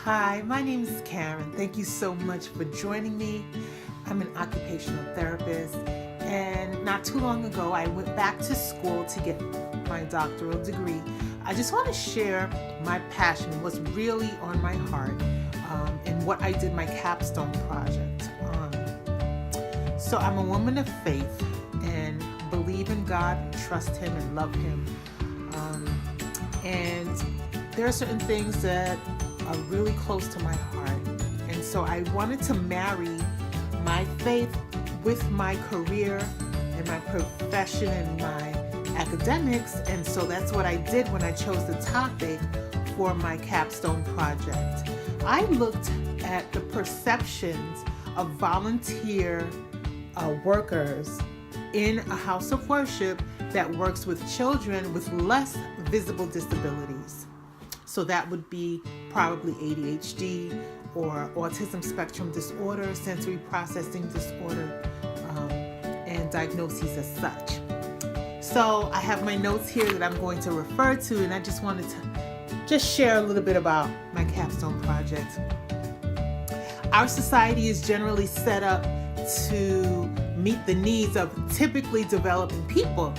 Hi, my name is Karen. Thank you so much for joining me. I'm an occupational therapist, and not too long ago, I went back to school to get my doctoral degree. I just want to share my passion, what's really on my heart, and what I did my capstone project on. So, I'm a woman of faith and believe in God, trust Him, and love Him. And there are certain things that are really close to my heart. And so I wanted to marry my faith with my career and my profession and my academics. And so that's what I did when I chose the topic for my capstone project. I looked at the perceptions of volunteer workers in a house of worship that works with children with less visible disabilities. So that would be probably ADHD or autism spectrum disorder, sensory processing disorder, and diagnoses as such. So I have my notes here that I'm going to refer to, and I just wanted to share a little bit about my capstone project. Our society is generally set up to meet the needs of typically developing people.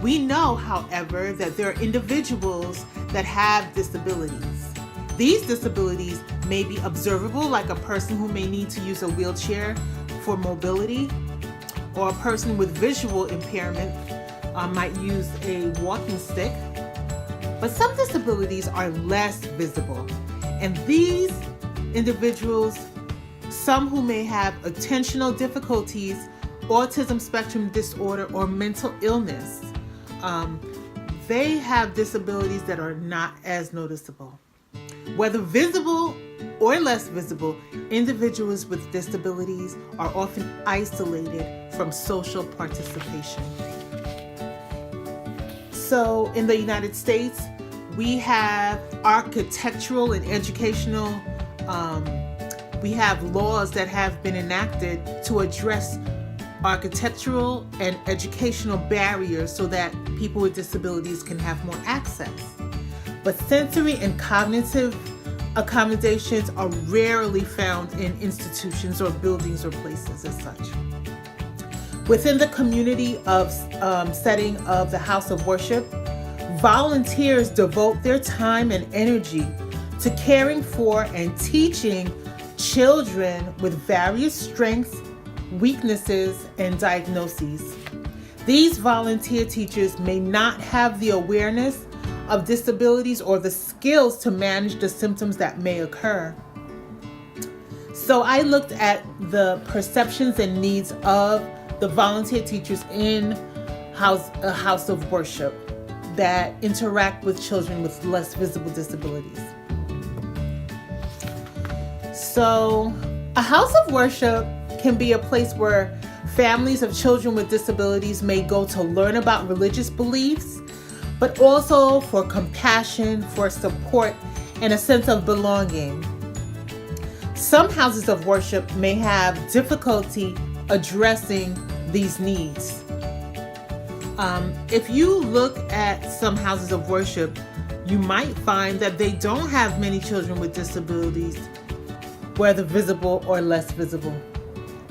We know, however, that there are individuals that have disabilities. These disabilities may be observable, like a person who may need to use a wheelchair for mobility, or a person with visual impairment might use a walking stick. But some disabilities are less visible, and these individuals, some who may have attentional difficulties, autism spectrum disorder, or mental illness, they have disabilities that are not as noticeable. Whether visible or less visible, individuals with disabilities are often isolated from social participation. So in the United States, we have architectural and educational, we have laws that have been enacted to address architectural and educational barriers so that people with disabilities can have more access. But sensory and cognitive accommodations are rarely found in institutions or buildings or places as such. Within the community of setting of the house of worship, volunteers devote their time and energy to caring for and teaching children with various strengths, weaknesses, and diagnoses. These volunteer teachers may not have the awareness of disabilities or the skills to manage the symptoms that may occur. So I looked at the perceptions and needs of the volunteer teachers in a house of worship that interact with children with less visible disabilities. So a house of worship can be a place where families of children with disabilities may go to learn about religious beliefs, but also for compassion, for support, and a sense of belonging. Some houses of worship may have difficulty addressing these needs. If you look at some houses of worship, you might find that they don't have many children with disabilities, whether visible or less visible.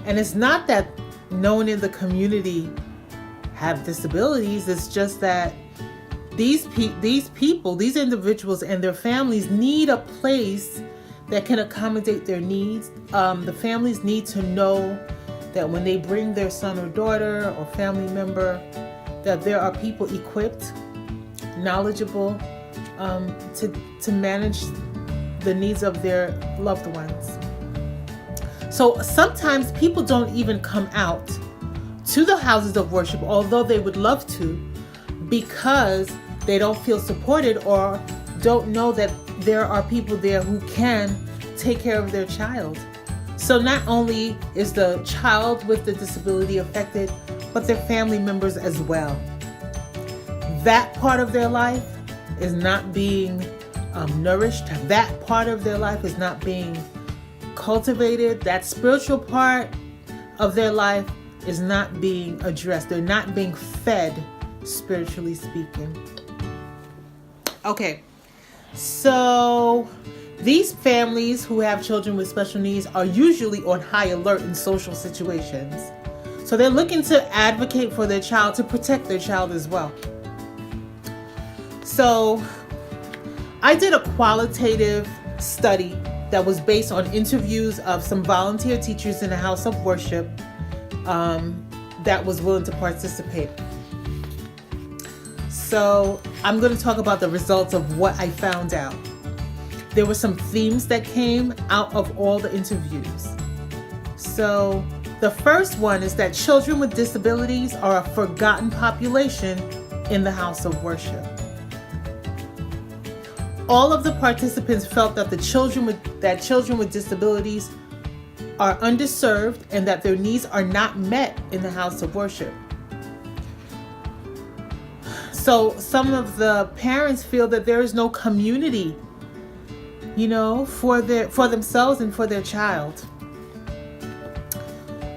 And it's not that no one in the community have disabilities. It's just that these people, these individuals and their families need a place that can accommodate their needs. The families need to know that when they bring their son or daughter or family member, that there are people equipped, knowledgeable, to manage the needs of their loved ones. So sometimes people don't even come out to the houses of worship, although they would love to, because they don't feel supported or don't know that there are people there who can take care of their child. So not only is the child with the disability affected, but their family members as well. That part of their life is not being nourished. That part of their life is not being cultivated. That spiritual part of their life is not being addressed. They're not being fed, spiritually speaking. Okay, so These families who have children with special needs are usually on high alert in social situations. So they're looking to advocate for their child, to protect their child as well. So I did a qualitative study that was based on interviews of some volunteer teachers in a house of worship that was willing to participate. So I'm going to talk about the results of what I found out. There were some themes that came out of all the interviews. So the first one is that children with disabilities are a forgotten population in the house of worship. All of the participants felt that children with disabilities are underserved and that their needs are not met in the house of worship. So some of the parents feel that there is no community, for themselves and for their child.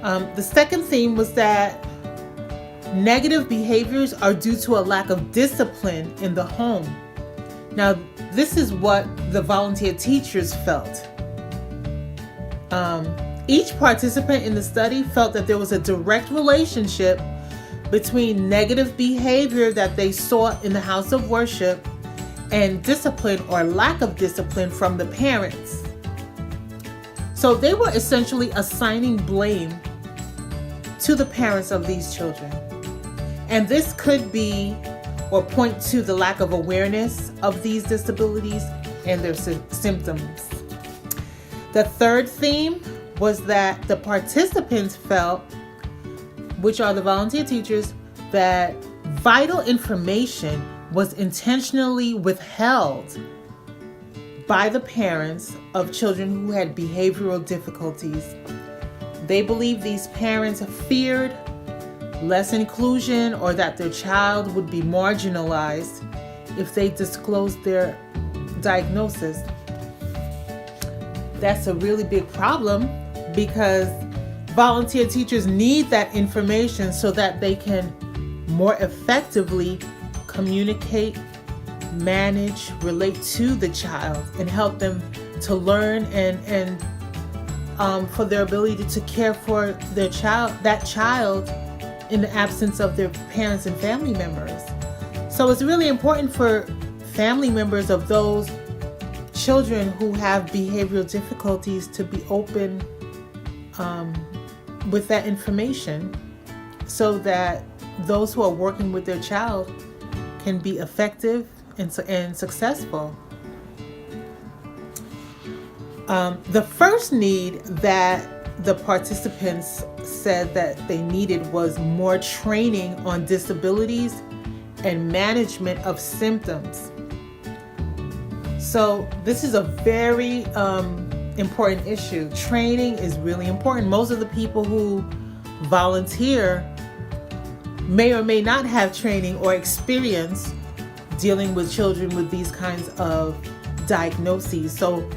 The second theme was that negative behaviors are due to a lack of discipline in the home. Now, this is what the volunteer teachers felt. Each participant in the study felt that there was a direct relationship between negative behavior that they saw in the house of worship and discipline or lack of discipline from the parents. So they were essentially assigning blame to the parents of these children. And this could be or point to the lack of awareness of these disabilities and their symptoms. The third theme was that the participants felt, which are the volunteer teachers, that vital information was intentionally withheld by the parents of children who had behavioral difficulties. They believe these parents feared less inclusion or that their child would be marginalized if they disclosed their diagnosis. That's a really big problem because volunteer teachers need that information so that they can more effectively communicate, manage, relate to the child, and help them to learn and for their ability to care for that child in the absence of their parents and family members. So it's really important for family members of those children who have behavioral difficulties to be open with that information so that those who are working with their child can be effective and successful. The first need that the participants said that they needed was more training on disabilities and management of symptoms. So this is a very important issue. Training is really important. Most of the people who volunteer may or may not have training or experience dealing with children with these kinds of diagnoses. So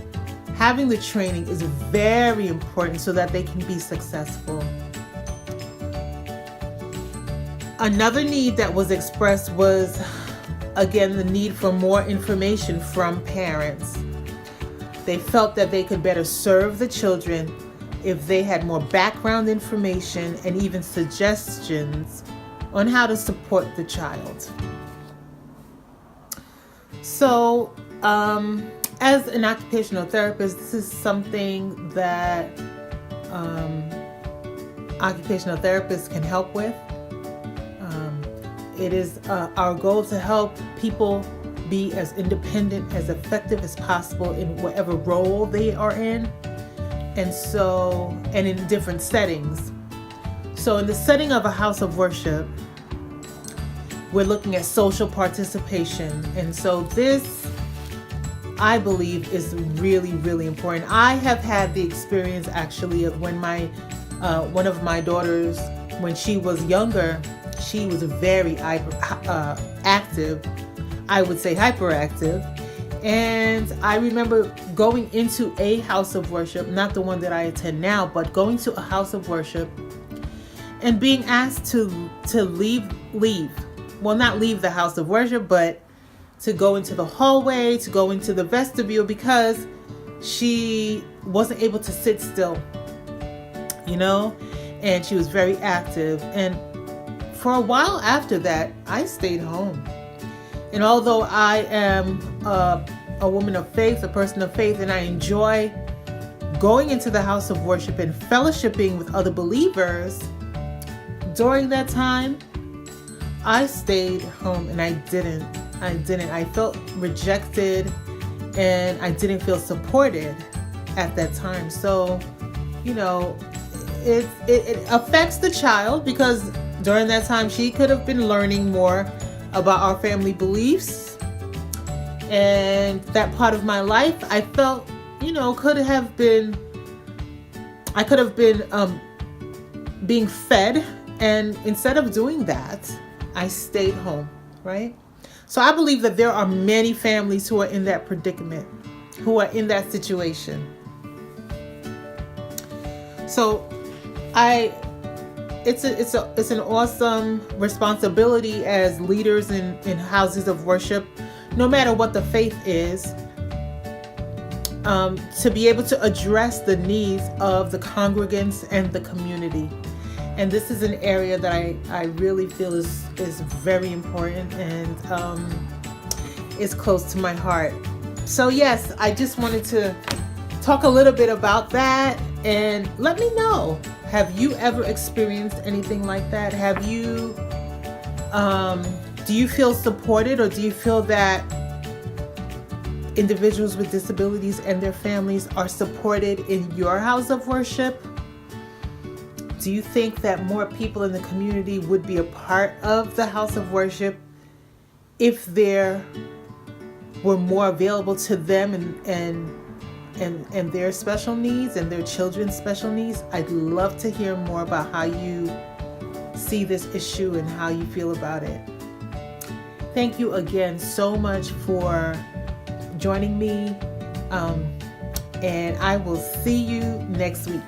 having the training is very important so that they can be successful. Another need that was expressed was, again, the need for more information from parents. They felt that they could better serve the children if they had more background information and even suggestions on how to support the child. So, as an occupational therapist, this is something that occupational therapists can help with. It is our goal to help people be as independent, as effective as possible in whatever role they are in, and in different settings. So in the setting of a house of worship, we're looking at social participation. And so this, I believe, is really, really important. I have had the experience actually of when one of my daughters, when she was younger, she was very active, I would say hyperactive. And I remember going into a house of worship, not the one that I attend now, but going to a house of worship and being asked to leave. Well, not leave the house of worship, but to go into the hallway, to go into the vestibule, because she wasn't able to sit still, you know, and she was very active. And for a while after that, I stayed home. And although I am a woman of faith, a person of faith, and I enjoy going into the house of worship and fellowshipping with other believers, during that time, I stayed home and I didn't. I felt rejected and I didn't feel supported at that time. So, you know, it affects the child, because during that time she could have been learning more about our family beliefs, and that part of my life I felt, you know, I could have been being fed, and instead of doing that, I stayed home, right? So I believe that there are many families who are in that predicament, who are in that situation. So it's an awesome responsibility as leaders in houses of worship, no matter what the faith is, to be able to address the needs of the congregants and the community. And this is an area that I really feel is very important and is close to my heart. So yes, I just wanted to talk a little bit about that, and let me know, have you ever experienced anything like that? Have you, do you feel supported, or do you feel that individuals with disabilities and their families are supported in your house of worship? Do you think that more people in the community would be a part of the house of worship if there were more available to them and their special needs and their children's special needs? I'd love to hear more about how you see this issue and how you feel about it. Thank you again so much for joining me, and I will see you next week.